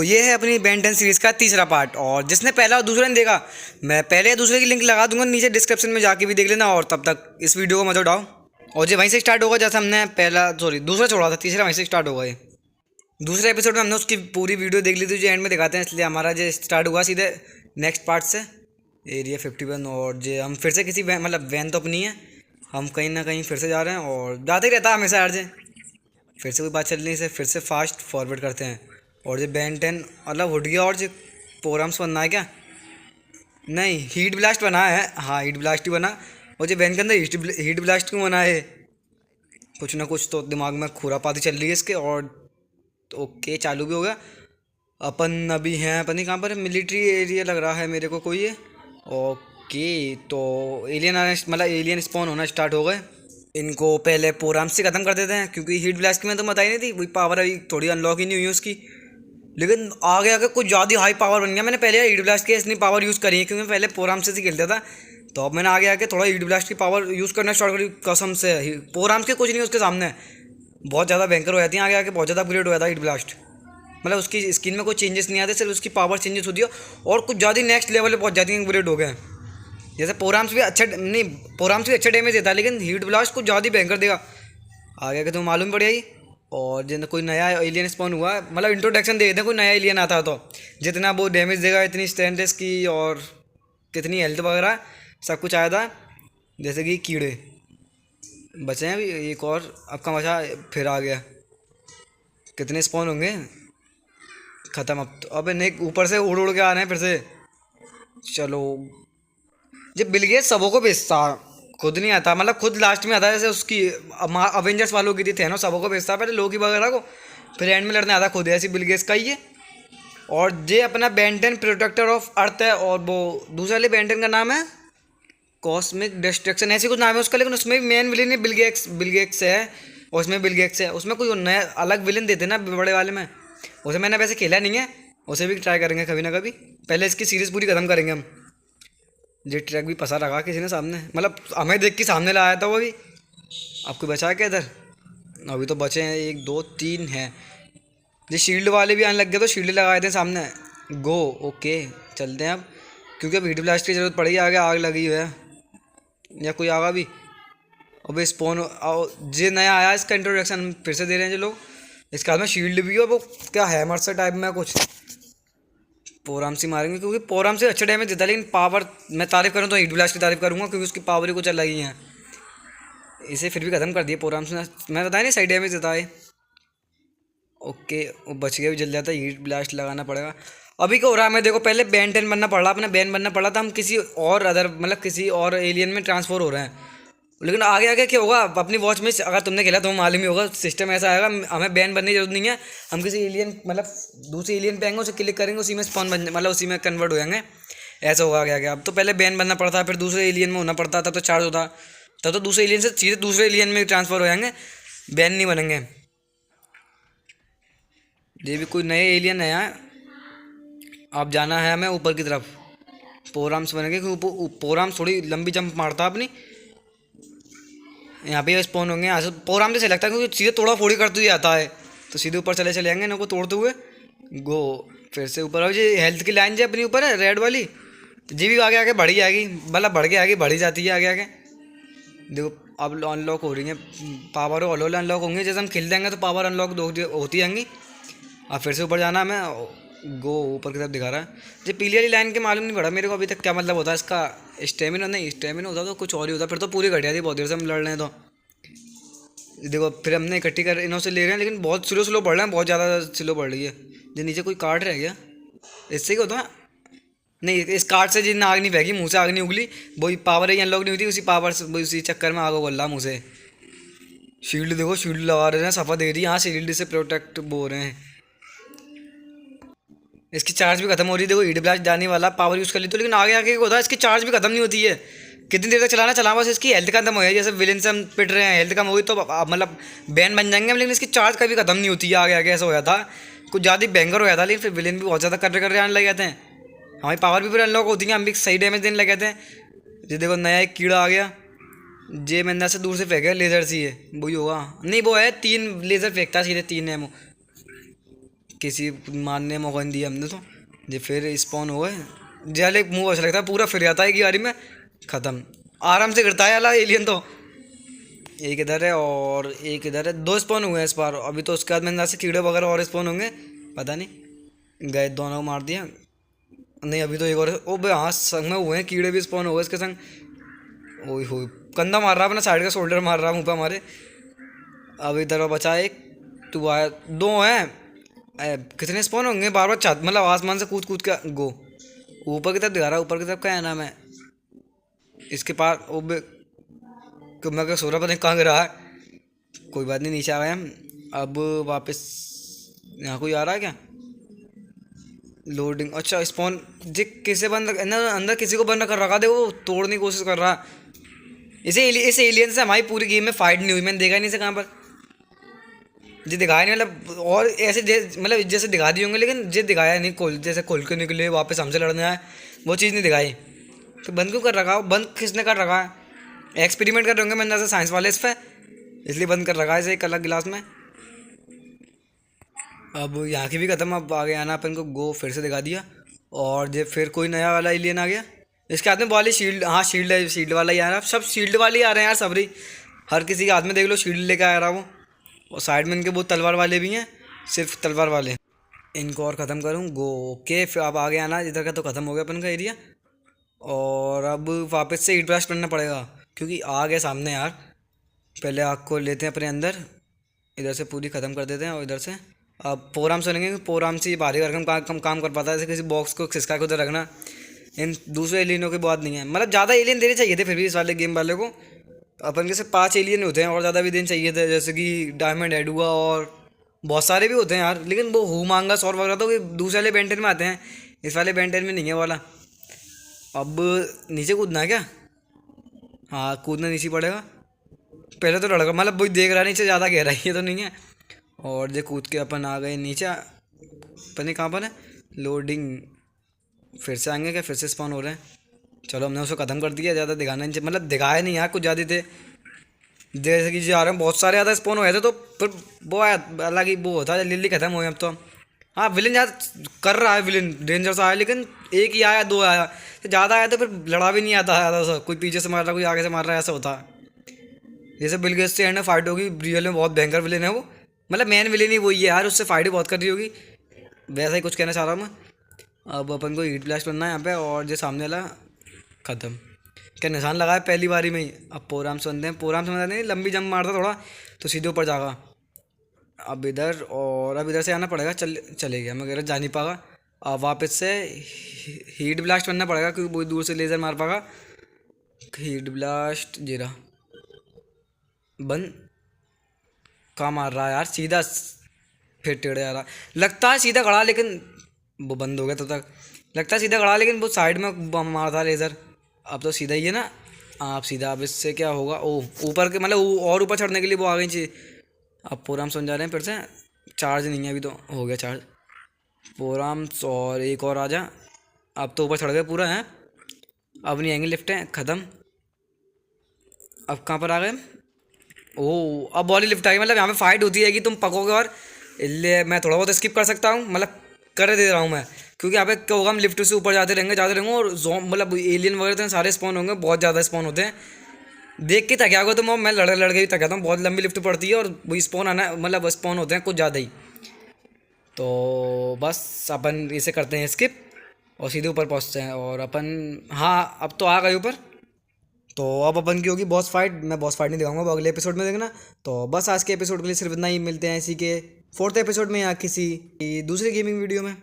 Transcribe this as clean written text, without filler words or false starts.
ये है अपनी बेन 10 सीरीज़ का तीसरा पार्ट। और जिसने पहला और दूसरा नहीं देखा, मैं पहले या दूसरे की लिंक लगा दूंगा नीचे डिस्क्रिप्शन में, जाके भी देख लेना। और तब तक इस वीडियो को मत उठाओ। और ये वहीं से स्टार्ट होगा जैसे हमने पहला दूसरा छोड़ा था, तीसरा वहीं से स्टार्ट होगा। ये दूसरे एपिसोड में हमने उसकी पूरी वीडियो देख ली थी जो एंड में दिखाते हैं, इसलिए हमारा जो स्टार्ट हुआ सीधे नेक्स्ट पार्ट से, एरिया 51। और जो हम फिर से किसी मतलब वैन तो अपनी है, हम कहीं ना कहीं फिर से जा रहे हैं और जाते ही रहता है हमेशा यार जे। फिर से कोई बात चल रही है, फिर से फास्ट फॉरवर्ड करते हैं। और जो बेन 10 मतलब उठ गया। और जो पोरम्स बनना है क्या, नहीं हीट ब्लास्ट बना है, हाँ हीट ब्लास्ट ही बना। और जो बेन के अंदर हीट ब्लास्ट क्यों बना है, कुछ ना कुछ तो दिमाग में खुरापाती चल रही है इसके। और ओके चालू भी हो गया। अपन अभी हैं अपन ही कहाँ पर है, मिलिट्री एरिया लग रहा है मेरे को कोई है। ओके तो एलियन मतलब एलियन स्पॉन होना स्टार्ट हो गए। इनको पहले पोराम से ख़त्म कर देते हैं, क्योंकि हीट ब्लास्ट की मैं तो बताई नहीं थी, वही पावर अभी थोड़ी अनलॉक ही नहीं हुई उसकी। लेकिन आगे आगे कुछ ज़्यादा हाई पावर बन गया। मैंने पहले हीट ब्लास्ट की इतनी पावर यूज़ करी है, क्योंकि मैं पहले पोराम से खेलता था। तो अब मैंने आगे आके थोड़ा हीट ब्लास्ट की पावर यूज़ करना स्टार्ट करी, कसम से। पोराम के कुछ नहीं उसके सामने, बहुत ज़्यादा भयंकर हो जाती है। आगे आके बहुत ज़्यादा अपग्रेड हो जाता है हीट ब्लास्ट। मतलब उसकी स्किन में कोई चेंजेस नहीं आते, सिर्फ उसकी पावर चेंजेस होती है। और कुछ ज़्यादा नेक्स्ट लेवल पे पहुंच जाती है, अपग्रेड हो गए। जैसे पोराम्स भी अच्छा नहीं, पोराम्स भी अच्छा डैमेज देता है, लेकिन हीट ब्लास्ट कुछ ज़्यादा ही भयंकर देगा आगे के, तो मालूम पड़ जाएगी। और जिन कोई नया एलियन स्पॉन हुआ, मतलब इंट्रोडक्शन दे देते हैं, कोई नया एलियन आता है तो जितना वो डैमेज देगा, इतनी स्ट्रेंथ की और कितनी हेल्थ वगैरह सब कुछ आया था। जैसे कि कीड़े बचे हैं अभी, एक और आपका बचा फिर आ गया। कितने स्पॉन होंगे, ख़त्म अब तो। अबे नहीं, ऊपर से उड़ उड़ के आ रहे हैं फिर से। चलो, जब बिल गेट्स सबों को बेचता, खुद नहीं आता, मतलब खुद लास्ट में आता है। जैसे उसकी अवेंजर्स वालों की थी, थैनोस सबों को बेचता पहले लोकी वगैरह को, फिर एंड में लड़ने आता खुद, ऐसी बिल गेट्स का ही है। और ये अपना बेन 10 प्रोटेक्टर ऑफ अर्थ है। और वो दूसरे वाले बेन 10 का नाम है कॉस्मिक डिस्ट्रक्शन, ऐसी कुछ नाम है उसका। लेकिन उसमें भी मेन विलन ही बिल गेट्स है। और उसमें बिल गेट्स है, उसमें कोई नया अलग विलन देते ना बड़े वाले में। उसे मैंने वैसे खेला नहीं है, उसे भी ट्राई करेंगे कभी ना कभी। पहले इसकी सीरीज़ पूरी ख़त्म करेंगे हम। ये ट्रैक भी फंसा रखा किसी ने सामने, मतलब हमें देख के सामने लाया था वो भी। आपको बचा क्या इधर, अभी तो बचे हैं 1 2 3 हैं। ये शील्ड वाले भी आने लग गए, तो शील्ड लगाए थे सामने। गो ओके, चलते हैं अब, क्योंकि अब हीट ब्लास्ट की ज़रूरत पड़ेगी। आगे आग लगी हुई है, या कोई आगा भी। अब स्पॉन जे नया आया, इसका इंट्रोडक्शन फिर से दे रहे हैं जो लोग। इसके हाथ में शील्ड भी है, वो क्या हैमर से टाइप में कुछ। पोराम से मारेंगे, क्योंकि पोराम से अच्छा डैमेज देता है। लेकिन पावर मैं तारीफ करूँ तो हीट ब्लास्ट की तारीफ करूँगा, क्योंकि उसकी पावर ही कुछ अलग ही है। इसे फिर भी ख़त्म कर दिया पोराम से, मैं बताया नहीं सही डैमेज देता है। ओके वो बच गया, भी जल जाता है, हीट ब्लास्ट लगाना पड़ेगा। अभी क्या हो रहा है, मैं देखो पहले बैन 10 बनना पड़ रहा, अपना बैन बनना पड़ा था, हम किसी और अदर मतलब किसी और एलियन में ट्रांसफर हो रहे हैं। लेकिन आगे आगे क्या होगा, अपनी वॉच में अगर तुमने खेला तो मालूम ही होगा, सिस्टम ऐसा आएगा, हमें बैन बनने की जरूरत नहीं है। हम किसी एलियन मतलब दूसरे एलियन पे आएंगे, उसे क्लिक करेंगे, उसी में स्पॉन बन मतलब उसी में कन्वर्ट हो जाएंगे। ऐसा होगा आगे आगे। अब तो पहले बैन बनना पड़ता है, फिर दूसरे एलियन में होना पड़ता, तब तो चार्ज होता, तब तो दूसरे एलियन से सीधे दूसरे एलियन में ट्रांसफर हो जाएंगे, बैन नहीं बनेंगे। ये भी कोई नए एलियन है यहाँ। अब जाना है हमें ऊपर की तरफ, पोराम्स बनेंगे, क्योंकि पोराम्स थोड़ी लंबी जंप मारता है अपनी। यहाँ पे स्पॉन होंगे, यहाँ से पोराम से लगता है, क्योंकि सीधे तोड़ा फोड़ी करते हुए आता है, तो सीधे ऊपर चले चले जाएंगे इनको को तोड़ते हुए। गो फिर से ऊपर। और ये हेल्थ की लाइन जो अपनी ऊपर है रेड वाली, जी भी आगे आगे बढ़ी जाएगी, मतलब बढ़ के आगे बढ़ी जाती है आगे आगे। देखो अब अनलॉक हो रही है पावर, ऑल अनलॉक होंगे जैसे हम खेल देंगे, तो पावर अनलॉक होती जाएंगी। अब फिर से ऊपर जाना हमें। गो ऊपर की तरफ दिखा रहा है। ये पीली वाली लाइन के मालूम नहीं पड़ा मेरे को अभी तक क्या मतलब होता है इसका। स्टेमिना नहीं, स्टेमिना होता तो कुछ और ही होता, फिर तो पूरी घटिया थी, बहुत देर से हम लड़ रहे हैं। तो देखो फिर हमने इकट्ठी कर इन्हों से ले रहे हैं, लेकिन बहुत स्लो स्लो बढ़ रहे हैं, बहुत ज़्यादा स्लो बढ़ रही है। जो नीचे कोई कार्ड रह गया, इससे क्या होता है, नहीं इस कार्ड से जिन आग नहीं फेंकी, मुँह से आग नहीं उगली, वही पावर ही अनलॉक नहीं हुई थी, उसी पावर से वही उसी चक्कर में आग उगल रहा मुँह से। शील्ड देखो, शील्ड लगा रहे हैं, सफ़ा दे रही है, हाँ शील्ड से प्रोटेक्ट बोल रहे हैं। इसकी चार्ज भी खत्म हो रही है, देखो हीट ब्लास्ट जाने वाला, पावर यूज़ कर ली तो। लेकिन आगे आगे क्या होता है, इसकी चार्ज भी खत्म नहीं होती है। कितनी देर तक चलाना चला, बस इसकी हेल्थ खत्म हो गई। जैसे विलेन से हम पिट रहे हैं, हेल्थ कम होगी तो मतलब बैन बन जाएंगे, लेकिन इसकी चार्ज कभी खत्म नहीं होती है। आगे आगे ऐसा हो जाता, कुछ ज़्यादा भयंकर हो जाता, लेकिन फिर विलेन भी बहुत ज़्यादा कर आने लग जाते हैं। हमारी पावर भी फिर अनलॉक होती है, हम भी सही डैमेज देने लग जाते हैं। ये देखो नया एक कीड़ा आ गया, जे मैं अंदर से दूर से फेंका, लेज़र सी है, वही होगा, नहीं वो है 3 लेज़र फेंकता है सीधे, 3 है वो। किसी मारने मौका नहीं दिया हमने तो। ये फिर स्पॉन हो गए, जल एक मुँह अच्छा लगता है, पूरा फिर जाता है कि बारी में, ख़त्म। आराम से गिरता है अला एलियन तो। एक इधर है और एक इधर है, 2 स्पॉन हुए हैं इस बार। अभी तो उसके बाद मैंने से कीड़े वगैरह और स्पॉन होंगे, पता नहीं। गए दोनों को मार दिया। नहीं अभी तो एक और, ओ भाई हाँ संग में हुए हैं, कीड़े भी स्पॉन हो गए इसके संग। ओही हो, कंधा मार रहा है अपना, साइड का शोल्डर मार रहा है मुँह पे हमारे। अब इधर बचा एक, तू आया, 2 हैं। कितने स्पॉन होंगे बार बार, छत मतलब आसमान से कूद कूद के गो। ऊपर की तरफ दिखा रहा है, ऊपर की तरफ क्या है नाम है इसके पास। ओ बे, मैं क्या सो रहा, पता नहीं कहाँ गिरा है। कोई बात नहीं, नीचे आ गए हम। अब वापस यहाँ कोई आ रहा है क्या? लोडिंग, अच्छा स्पॉन जी किसे बंद ना, अंदर किसी को बंद कर रखा, देखो वो तोड़ने की कोशिश कर रहा है। इस एलियन से हमारी पूरी गेम में फाइट नहीं हुई, मैंने देखा ही नहीं से कहाँ पर। जी दिखाया नहीं, मतलब और ऐसे मतलब जैसे दिखा दिए होंगे, लेकिन जे दिखाया नहीं, खोल जैसे खोल के निकले वापस हमसे लड़ने आए, वो चीज़ नहीं दिखाई। तो बंद क्यों कर रखा, बंद किसने कर रखा है? एक्सपेरिमेंट कर रहे होंगे मैंने ऐसे साइंस वाले इस पर, इसलिए बंद कर रखा है इसे एक अलग गिलास में। अब यहाँ की भी ख़त्म, अब आगे आना अपन को गो फिर से दिखा दिया। और ये फिर कोई नया वाला एलियन आ गया, इसके हाथ में वाली शील्ड, हाँ शील्ड है, शील्ड वाला ही आ रहा है। सब शील्ड वाले ही आ रहे हैं यार, सबरी हर किसी के हाथ में देख लो शील्ड लेकर आ रहा वो। और साइड में इनके वो तलवार वाले भी हैं, सिर्फ तलवार वाले। इनको और ख़त्म करूँ गो, ओके। फिर अब आगे आना, इधर का तो ख़त्म हो गया अपन का एरिया। और अब वापस से हीट ब्लास्ट करना पड़ेगा, क्योंकि आ गया सामने यार। पहले आग को लेते हैं अपने अंदर, इधर से पूरी ख़त्म कर देते हैं। और इधर से अब पोराम से लेंगे, पोराम से भारी भरकम कम काम कर पाता है, जैसे किसी बॉक्स को खिसका के उधर रखना। इन दूसरे एलियनों की बात नहीं है, मतलब ज़्यादा एलियन देने चाहिए थे फिर भी इस वाले गेम वाले को। अपन के सिर्फ 5 एलियन होते हैं, और ज़्यादा भी देने चाहिए थे, जैसे कि डायमंड हेड हुआ और बहुत सारे भी होते हैं यार। लेकिन वो हुमांगस और वगैरह तो दूसरे वाले बेंटेन में आते हैं, इस वाले बेंटेन में नहीं है वाला। अब नीचे कूदना है क्या? हाँ कूदना नीचे पड़ेगा। पहले तो लड़का मतलब वही देख रहा है, नीचे ज़्यादा गहराई है तो नहीं है। और ये कूद के अपन आ गए नीचे, पता नहीं कहाँ पर है लोडिंग। फिर से आएंगे क्या? फिर से स्पॉन हो रहे हैं। चलो हमने उसको ख़त्म कर दिया, ज़्यादा दिखाना नहीं, मतलब दिखाया नहीं यार, कुछ ज़्यादा थे। जैसे कि जो आ रहे हैं बहुत सारे ज़्यादा स्पॉन हुए थे, तो फिर वो आया अलग ही वो होता है, जल्दी ख़त्म हो गए अब तो। हाँ विलन ज़्यादा कर रहा है, विलन डेंजर सा आया, लेकिन एक ही आया 2 आया, तो ज़्यादा आया तो फिर लड़ा भी नहीं आता ज़्यादा सा। कोई पीछे से मार रहा, कोई आगे से मार रहा है, ऐसा होता है। जैसे बिल गेट्स से एंड में फाइट होगी, रियल में बहुत भयंकर विलेन है वो, मतलब मेन विलेन ही वही है यार, उससे फाइट भी बहुत कर रही होगी। वैसा ही कुछ कहना चाह रहा हूँ मैं। अब अपन को हीट ब्लास्ट बनना है यहाँ पे, और जो सामने वाला ख़त्म। क्या निशान लगाया पहली बारी में ही। अब पोराम से बनते हैं, पोराम से मतलब नहीं, लंबी जंप मारता थोड़ा तो सीधे ऊपर जाएगा। अब इधर, और अब इधर से आना पड़ेगा, चले गया मैं, जा नहीं पागा। अब वापस से हीट ब्लास्ट बनना पड़ेगा, क्योंकि बहुत दूर से लेज़र मार पाएगा। हीट ब्लास्ट जीरा बंद, कहाँ मार रहा है यार, सीधा फिर टेढ़े आ रहा, लगता है सीधा खड़ा, लेकिन वो बंद हो गया तब तक। लगता है सीधा खड़ा, लेकिन वो साइड में मार था लेज़र। अब तो सीधा ही है ना, आप सीधा। अब इससे क्या होगा, ओ ऊपर के मतलब और ऊपर चढ़ने के लिए वो आ गई चाहिए। अब पोराम समझ जा रहे हैं फिर से, चार्ज नहीं है अभी, तो हो गया चार्ज पोराम। और एक और आ जा, अब तो ऊपर चढ़ गए पूरा है। अब नहीं आएंगे, लिफ्ट है ख़त्म। अब कहाँ पर आ गए? ओ अब बॉडी लिफ्ट आ गई, मतलब यहाँ पे फाइट होती है कि तुम पकोगे, और इसलिए मैं थोड़ा बहुत स्किप कर सकता हूँ, मतलब कर दे रहा हूँ मैं, क्योंकि यहाँ पे क्या होगा, हम लिफ्ट से ऊपर जाते रहेंगे, और मतलब एलियन वगैरह तो सारे स्पॉन होंगे, बहुत ज़्यादा स्पॉन होते हैं। देख के थक होगा तो मैं लड़के भी थक जाता हूँ, बहुत लंबी लिफ्ट पड़ती है, और वही स्पॉन आना, मतलब स्पॉन होते हैं कुछ ज़्यादा ही। तो बस अपन इसे करते हैं स्किप, और सीधे ऊपर पहुँचते हैं। और अपन, हाँ अब तो आ गए ऊपर। तो अब अपन की होगी बॉस फाइट। मैं बॉस फाइट नहीं दिखाऊंगा, वो अगले एपिसोड में देखना। तो बस आज के एपिसोड के लिए सिर्फ इतना ही, मिलते हैं इसी के 4th एपिसोड में या किसी दूसरी गेमिंग वीडियो में।